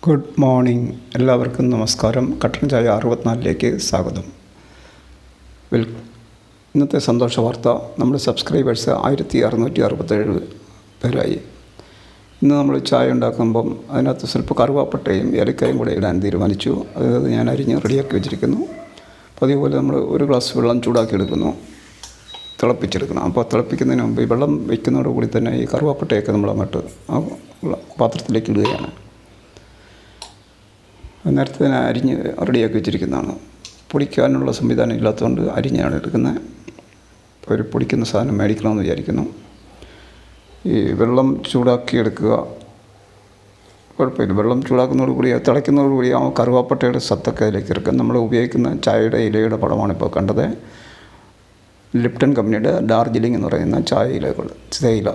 Good morning. എല്ലാവർക്കും നമസ്കാരം. കട്ടൻ ചായ 64ലേക്ക് സ്വാഗതം. ഇന്നത്തെ സന്തോഷ വാർത്ത, നമ്മുടെ സബ്സ്ക്രൈബേഴ്സ് 1667 പേരായി. ഇന്ന് നമ്മൾ ചായ ഉണ്ടാക്കുമ്പം അതിനകത്ത് സ്വല്പം കറുവാപ്പട്ടയും ഏലക്കായും കൂടെ ഇടാൻ തീരുമാനിച്ചു. അത് ഞാൻ അരിഞ്ഞ് റെഡിയാക്കി വെച്ചിരിക്കുന്നു. അപ്പോൾ അതേപോലെ നമ്മൾ ഒരു ഗ്ലാസ് വെള്ളം ചൂടാക്കി എടുക്കുന്നു, തിളപ്പിച്ചെടുക്കണം. അപ്പോൾ തിളപ്പിക്കുന്നതിന് മുമ്പ് ഈ വെള്ളം വയ്ക്കുന്നതോടുകൂടി തന്നെ ഈ കറുവാപ്പട്ടയൊക്കെ നമ്മൾ അങ്ങോട്ട് ആ പാത്രത്തിലേക്ക് ഇടുകയാണ്. നേരത്തെ തന്നെ അരിഞ്ഞ് റെഡിയാക്കി വെച്ചിരിക്കുന്നതാണ്. പൊടിക്കാനുള്ള സംവിധാനം ഇല്ലാത്തതുകൊണ്ട് അരിഞ്ഞാണ് എടുക്കുന്നത്. ഒരു പൊടിക്കുന്ന സാധനം മേടിക്കണമെന്ന് വിചാരിക്കുന്നു. ഈ വെള്ളം ചൂടാക്കി എടുക്കുക, കുഴപ്പമില്ല. വെള്ളം ചൂടാക്കുന്നതോടുകൂടി തിളയ്ക്കുന്നതോടുകൂടി ആ കറുവാപ്പട്ടയുടെ സത്തൊക്കെ അതിലേക്ക് ഇറക്കും. നമ്മൾ ഉപയോഗിക്കുന്ന ചായയുടെ ഇലയുടെ പടമാണിപ്പോൾ കണ്ടത്. ലിപ്ടൺ കമ്പനിയുടെ ഡാർജിലിംഗ് എന്ന് പറയുന്ന ചായ ഇലകൾ, തേയില.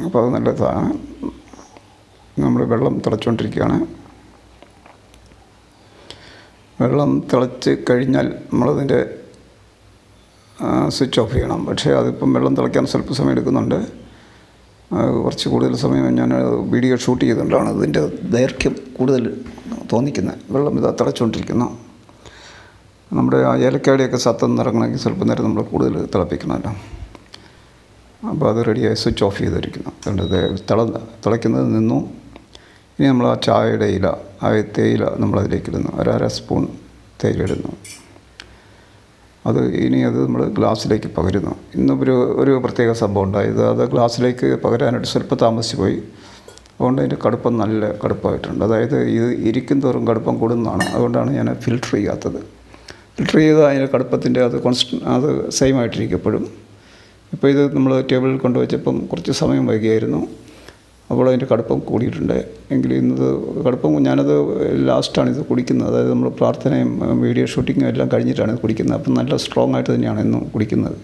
അപ്പോൾ അത് നല്ലതാണ്. നമ്മൾ വെള്ളം തിളച്ചുകൊണ്ടിരിക്കുകയാണ്. വെള്ളം തിളച്ച് കഴിഞ്ഞാൽ നമ്മളതിൻ്റെ സ്വിച്ച് ഓഫ് ചെയ്യണം. പക്ഷേ അതിപ്പം വെള്ളം തിളയ്ക്കാൻ സ്വല്പ സമയം എടുക്കുന്നുണ്ട്. കുറച്ച് കൂടുതൽ സമയം ഞാൻ വീഡിയോ ഷൂട്ട് ചെയ്തുകൊണ്ടാണ് അതിൻ്റെ ദൈർഘ്യം കൂടുതൽ തോന്നിക്കുന്നത്. വെള്ളം ഇതാ തിളച്ചുകൊണ്ടിരിക്കുന്നു. നമ്മുടെ ആ ഏലക്കാടിയൊക്കെ സത്തൊന്ന് ഇറങ്ങണമെങ്കിൽ സ്വല്പം നേരം നമ്മൾ കൂടുതൽ തിളപ്പിക്കണമല്ലോ. അപ്പോൾ അത് റെഡിയായി സ്വിച്ച് ഓഫ് ചെയ്തിരിക്കുന്നു. അതുകൊണ്ട് തിളയ്ക്കുന്നത് നിന്നു. ഇനി നമ്മൾ ആ ചായയുടെ ഇല, ആ തേയില നമ്മളതിലേക്ക് ഇടുന്നു. അര സ്പൂൺ തേയില ഇടുന്നു. അത് നമ്മൾ ഗ്ലാസ്സിലേക്ക് പകരുന്നു. ഇന്ന് ഒരു പ്രത്യേക സംഭവം ഉണ്ടായത്. അത് ഗ്ലാസ്സിലേക്ക് പകരാനായിട്ട് സ്വല്പം താമസിച്ച് പോയി. അതുകൊണ്ട് അതിൻ്റെ കടുപ്പം നല്ല കടുപ്പമായിട്ടുണ്ട്. അതായത് ഇത് ഇരിക്കും തോറും കടുപ്പം കൂടുന്നതാണ്. അതുകൊണ്ടാണ് ഞാൻ ഫിൽറ്റർ ചെയ്യാത്തത്. ഫിൽറ്റർ ചെയ്ത് അതിൻ്റെ കടുപ്പത്തിൻ്റെ അത് സെയിം ആയിട്ടിരിക്കും എപ്പോഴും. ഇപ്പോൾ ഇത് നമ്മൾ ടേബിളിൽ കൊണ്ടുവച്ചപ്പം കുറച്ച് സമയം വൈകിയായിരുന്നു. അപ്പോൾ അതിൻ്റെ കടുപ്പം കൂടിയിട്ടുണ്ട്. എങ്കിലും ഇന്നത് കടുപ്പം ഞാനത് ലാസ്റ്റാണ് ഇത് കുടിക്കുന്നത്. അതായത് നമ്മൾ പ്രാർത്ഥനയും വീഡിയോ ഷൂട്ടിങ്ങും എല്ലാം കഴിഞ്ഞിട്ടാണ് ഇത് കുടിക്കുന്നത്. അപ്പം നല്ല സ്ട്രോങ് ആയിട്ട് തന്നെയാണ് ഇന്ന് കുടിക്കുന്നത്.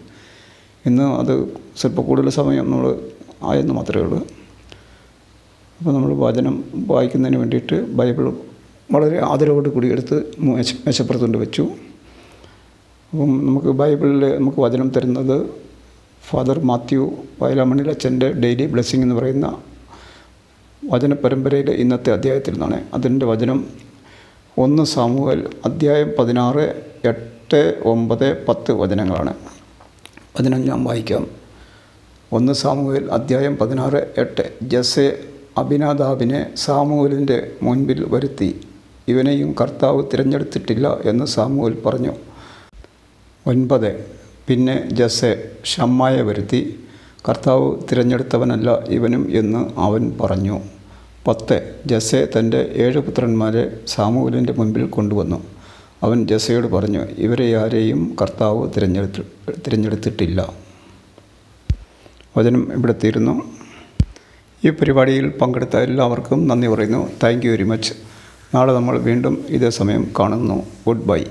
ഇന്ന് അത് സ്വല്പം കൂടുതൽ സമയം നമ്മൾ ആയെന്ന് മാത്രമേ ഉള്ളൂ. അപ്പോൾ നമ്മൾ വചനം വായിക്കുന്നതിന് വേണ്ടിയിട്ട് ബൈബിൾ വളരെ ആദരവോട് കൂടി എടുത്ത് മേശപ്പുറത്തുകൊണ്ട് വെച്ചു. അപ്പം ബൈബിളിൽ നമുക്ക് വചനം തരുന്നത് ഫാദർ മാത്യു വയലാമണ്ണിലച്ഛൻ്റെ ഡെയിലി ബ്ലെസ്സിങ് എന്ന് പറയുന്ന വചന പരമ്പരയിലെ ഇന്നത്തെ അധ്യായത്തിൽ നിന്നാണ്. അതിൻ്റെ വചനം 1 സാമുവേൽ അധ്യായം 16, 8, 9, 10 വചനങ്ങളാണ്. വചനം ഞാൻ വായിക്കാം. 1 സാമുവേൽ അധ്യായം 16, 8. ജസ്സെ അബിനാദാബിനെ സാമുവേലിൻ്റെ മുൻപിൽ വരുത്തി. ഇവനെയും കർത്താവ് തിരഞ്ഞെടുത്തിട്ടില്ല എന്ന് സാമുവേൽ പറഞ്ഞു. 9. പിന്നെ ജസ്സെ ഷമ്മായെ വരുത്തി. കർത്താവ് തിരഞ്ഞെടുത്തവനല്ല ഇവനും എന്ന് അവൻ പറഞ്ഞു. 10. ജസ്സെ തൻ്റെ 7 പുത്രന്മാരെ സാമുവേലിൻ്റെ മുൻപിൽ കൊണ്ടുവന്നു. അവൻ ജസ്സയോട് പറഞ്ഞു, ഇവരെ ആരെയും കർത്താവ് തിരഞ്ഞെടുത്തിട്ടില്ല. വചനം ഇവിടെ തീരുന്നു. ഈ പരിപാടിയിൽ പങ്കെടുത്ത എല്ലാവർക്കും നന്ദി പറയുന്നു. Thank you very much. നാളെ നമ്മൾ വീണ്ടും ഇതേ സമയം കാണുന്നു. Good bye.